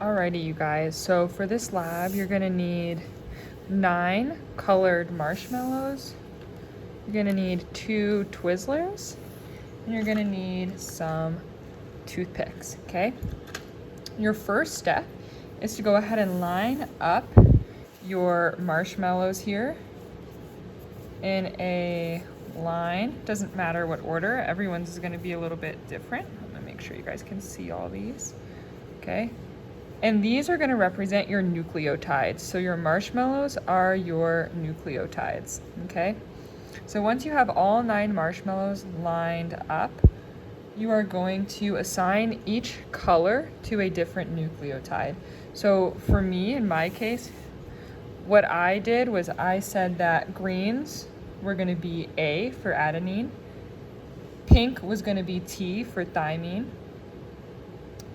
Alrighty, you guys. So for this lab, you're gonna need 9 colored marshmallows. You're gonna need 2 Twizzlers, and you're gonna need some toothpicks, okay? Your first step is to go ahead and line up your marshmallows here in a line. Doesn't matter what order, everyone's is gonna be a little bit different. I'm gonna make sure you guys can see all these, okay? And these are going to represent your nucleotides. So your marshmallows are your nucleotides, okay? So once you have all 9 marshmallows lined up, you are going to assign each color to a different nucleotide. So for me, in my case, what I did was I said that greens were going to be A for adenine, pink was going to be T for thymine,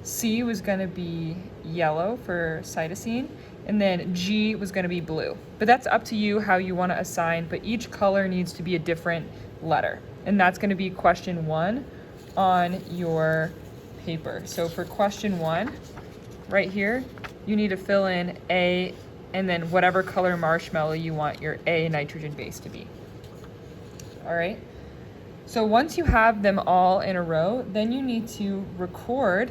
C was going to be yellow for cytosine, and then G was going to be blue. But that's up to you how you want to assign, but each color needs to be a different letter. And that's going to be question 1 on your paper. So for question 1, right here, you need to fill in A and then whatever color marshmallow you want your A nitrogen base to be. All right. So once you have them all in a row, then you need to record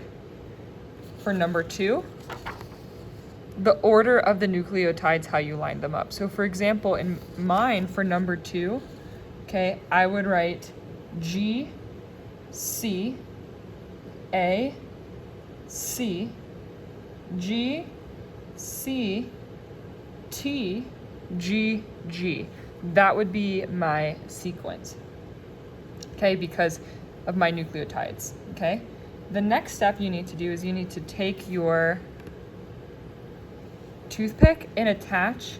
for number 2, the order of the nucleotides, how you line them up. So for example, in mine for number 2, okay, I would write G, C, A, C, G, C, T, G, G. That would be my sequence, okay, because of my nucleotides, okay? The next step you need to do is you need to take your toothpick and attach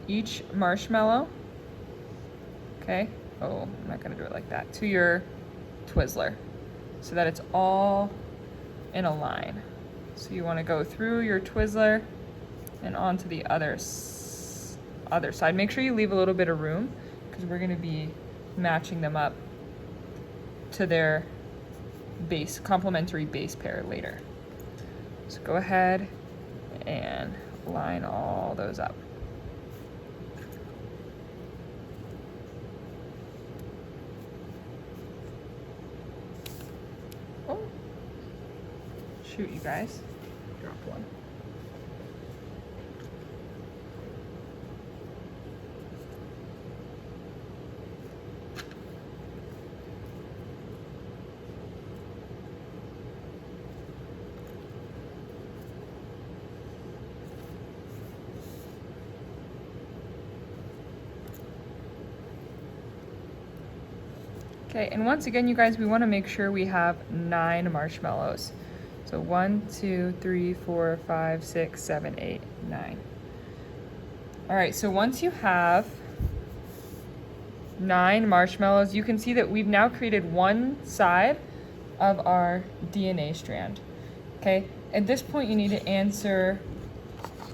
each marshmallow, okay? Oh, I'm not gonna do it like that, to your Twizzler so that it's all in a line. So you wanna go through your Twizzler and onto the other side. Make sure you leave a little bit of room because we're gonna be matching them up to their base, complementary base pair later. So go ahead and line all those up. Oh, shoot, you guys, dropped one. Okay, and once again, you guys, we want to make sure we have 9 marshmallows. So 1, 2, 3, 4, 5, 6, 7, 8, 9. All right, so once you have 9 marshmallows, you can see that we've now created one side of our DNA strand. Okay, at this point, you need to answer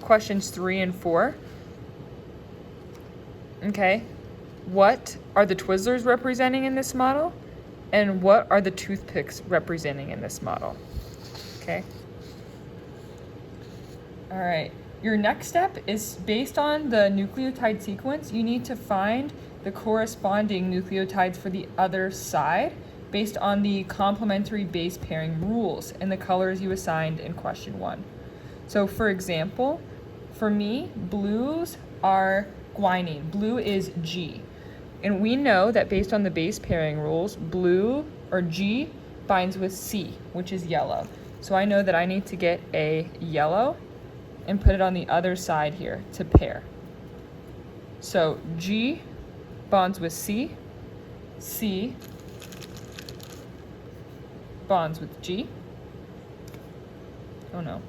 questions 3 and 4. Okay. What are the Twizzlers representing in this model? And what are the toothpicks representing in this model? Okay. All right. Your next step is based on the nucleotide sequence. You need to find the corresponding nucleotides for the other side based on the complementary base pairing rules and the colors you assigned in question 1. So for example, for me, blues are guanine. Blue is G. And we know that based on the base pairing rules, blue or G binds with C, which is yellow. So I know that I need to get a yellow and put it on the other side here to pair. So G bonds with C, C bonds with G. Oh no.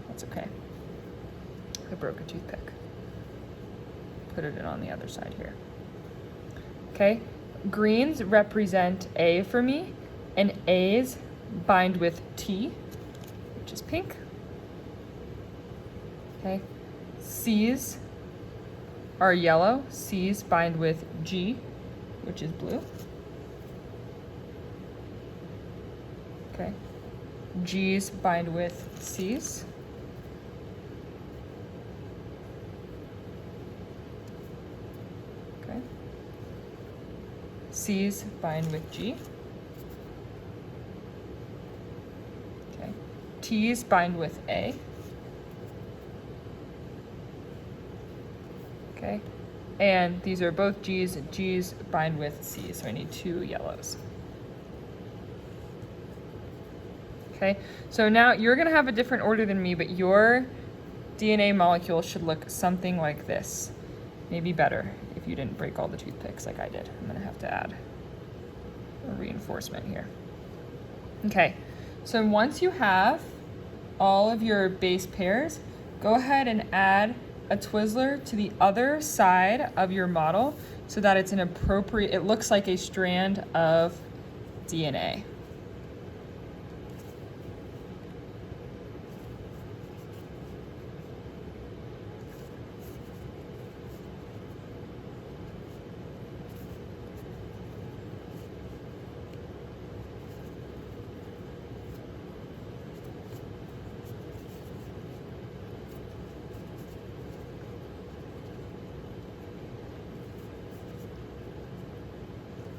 That's okay. I broke a toothpick. Put it in on the other side here. Okay, greens represent A for me, and A's bind with T, which is pink. Okay, C's are yellow. C's bind with G, which is blue. Okay, G's bind with C's. Okay. C's bind with G. Okay. T's bind with A. Okay. And these are both G's. G's bind with C's, so I need 2 yellows. Okay, so now you're gonna have a different order than me, but your DNA molecule should look something like this. Maybe better if you didn't break all the toothpicks like I did. I'm gonna have to add a reinforcement here. Okay, so once you have all of your base pairs, go ahead and add a Twizzler to the other side of your model so that it's an appropriate, it looks like a strand of DNA.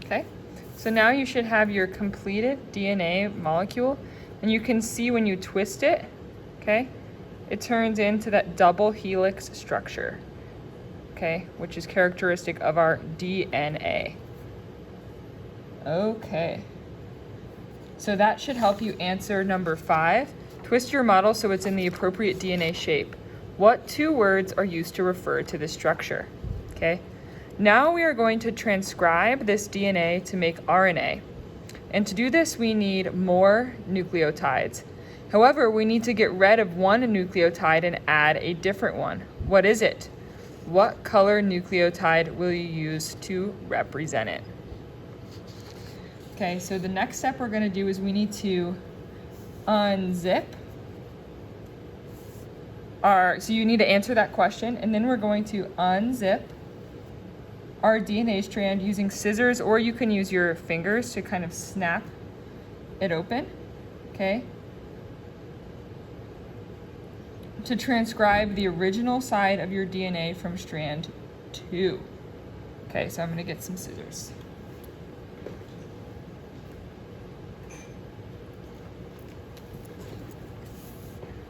Okay, so now you should have your completed DNA molecule, and you can see when you twist it, okay, it turns into that double helix structure, okay, which is characteristic of our DNA. Okay, so that should help you answer number 5. Twist your model so it's in the appropriate DNA shape. What 2 words are used to refer to this structure? Okay. Now we are going to transcribe this DNA to make RNA. And to do this, we need more nucleotides. However, we need to get rid of one nucleotide and add a different one. What is it? What color nucleotide will you use to represent it? Okay, so the next step we're going to do is we need to unzip so you need to answer that question, and then we're going to unzip our DNA strand using scissors, or you can use your fingers to kind of snap it open, okay? To transcribe the original side of your DNA from strand 2. Okay, so I'm gonna get some scissors.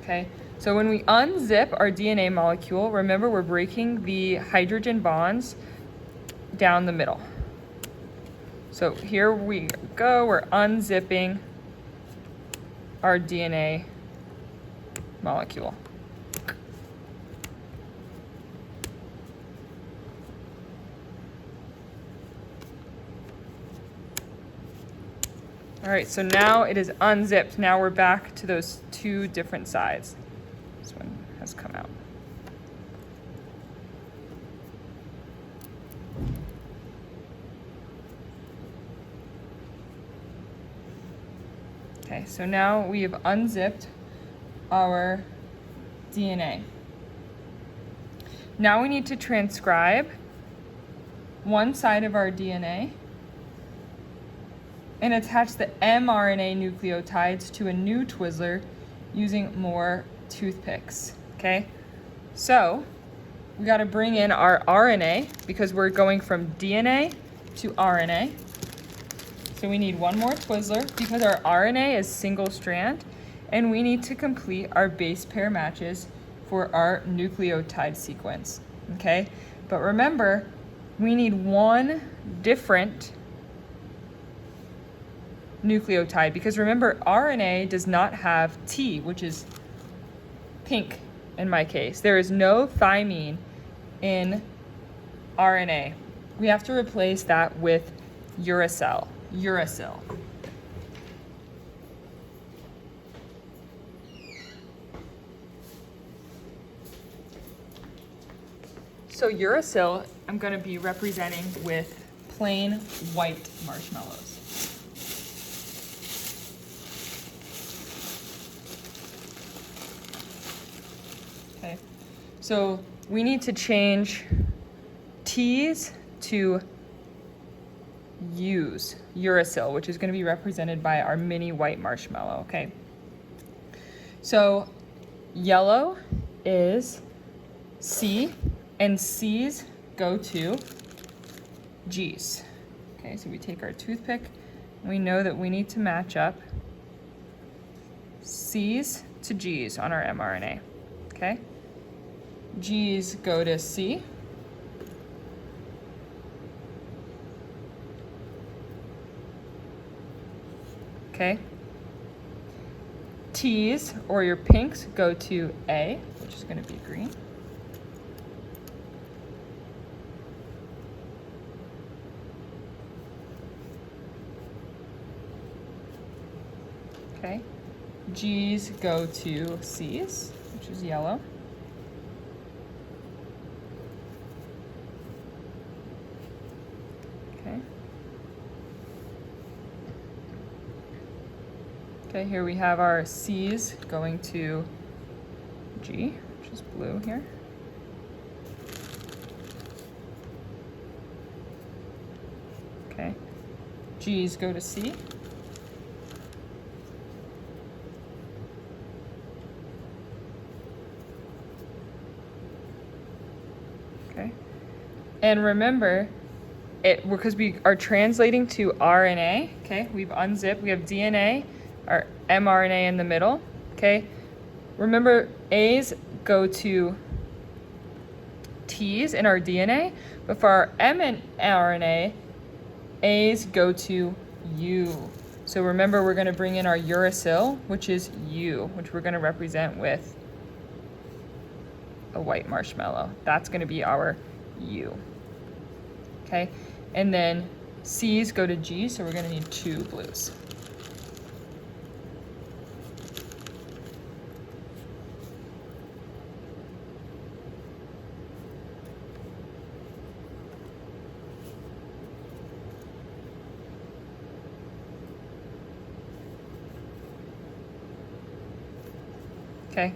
Okay, so when we unzip our DNA molecule, remember we're breaking the hydrogen bonds down the middle. So here we go, we're unzipping our DNA molecule. All right, so now it is unzipped. Now we're back to those 2 different sides. This one has come out. Okay, so now we have unzipped our DNA. Now we need to transcribe one side of our DNA and attach the mRNA nucleotides to a new Twizzler using more toothpicks, okay? So we gotta bring in our RNA because we're going from DNA to RNA. So we need one more Twizzler because our RNA is single strand, and we need to complete our base pair matches for our nucleotide sequence, okay? But remember, we need one different nucleotide because remember, RNA does not have T, which is pink in my case. There is no thymine in RNA. We have to replace that with uracil. So uracil, I'm going to be representing with plain white marshmallows. Okay, so we need to change T's to U's, uracil, which is going to be represented by our mini white marshmallow, okay? So yellow is C, and C's go to G's. Okay, so we take our toothpick, and we know that we need to match up C's to G's on our mRNA, okay? G's go to C. Okay. T's, or your pinks, go to A, which is going to be green. Okay. G's go to C's, which is yellow. Okay. Okay, here we have our C's going to G, which is blue here. Okay. G's go to C. Okay. And remember, because we are translating to RNA, okay? We've unzipped, we have DNA, our mRNA in the middle, okay? Remember, A's go to T's in our DNA, but for our mRNA, A's go to U. So remember, we're going to bring in our uracil, which is U, which we're going to represent with a white marshmallow. That's going to be our U. Okay, and then C's go to G, so we're going to need 2 blues. Okay.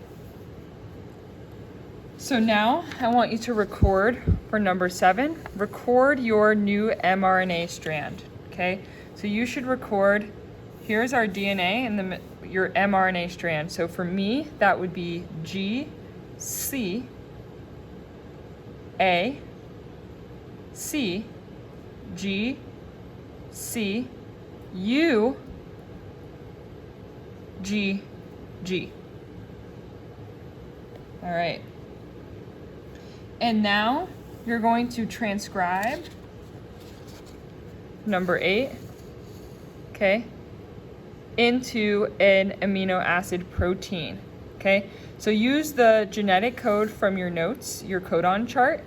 So now I want you to record for number 7. Record your new mRNA strand. Okay. So you should record. Here's our DNA and your mRNA strand. So for me, that would be G, C, A, C, G, C, U, G, G. All right. And now you're going to transcribe number 8, okay, into an amino acid protein, okay? So use the genetic code from your notes, your codon chart,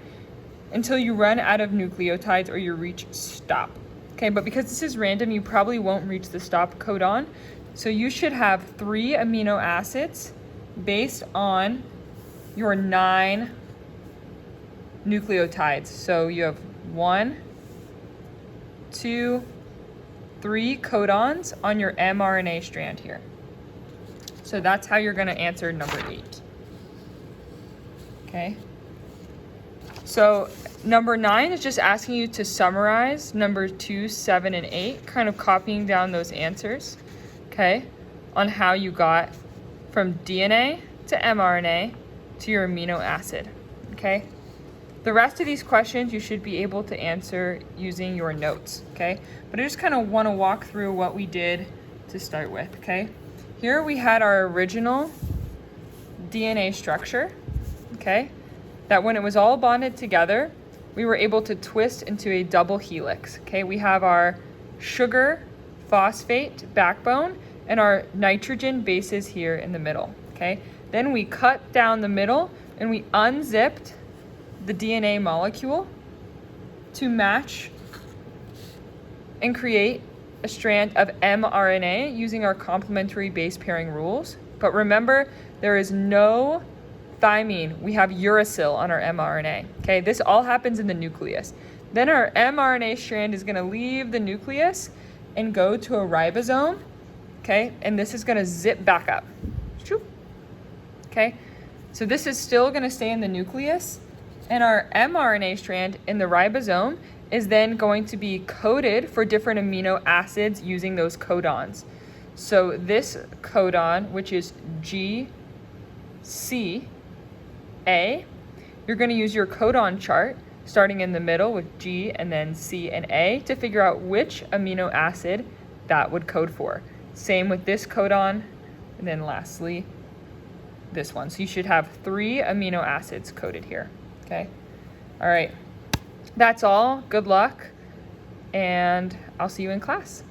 until you run out of nucleotides or you reach stop, okay? But because this is random, you probably won't reach the stop codon. So you should have 3 amino acids based on your 9 nucleotides. So you have 1, 2, 3 codons on your mRNA strand here. So that's how you're going to answer number 8. Okay. So number 9 is just asking you to summarize number 2, 7, and 8, kind of copying down those answers, okay, on how you got from DNA to mRNA to your amino acid, okay? The rest of these questions you should be able to answer using your notes, okay? But I just kind of want to walk through what we did to start with, okay? Here we had our original DNA structure, okay? That when it was all bonded together, we were able to twist into a double helix, okay? We have our sugar phosphate backbone and our nitrogen bases here in the middle, okay? Then we cut down the middle and we unzipped the DNA molecule to match and create a strand of mRNA using our complementary base pairing rules. But remember, there is no thymine. We have uracil on our mRNA. Okay, this all happens in the nucleus. Then our mRNA strand is going to leave the nucleus and go to a ribosome. Okay, and this is going to zip back up. Okay, so this is still going to stay in the nucleus, and our mRNA strand in the ribosome is then going to be coded for different amino acids using those codons. So this codon, which is GCA, you're going to use your codon chart starting in the middle with G and then C and A to figure out which amino acid that would code for. Same with this codon, and then lastly, this one. So you should have 3 amino acids coded here, okay? All right, that's all. Good luck, and I'll see you in class.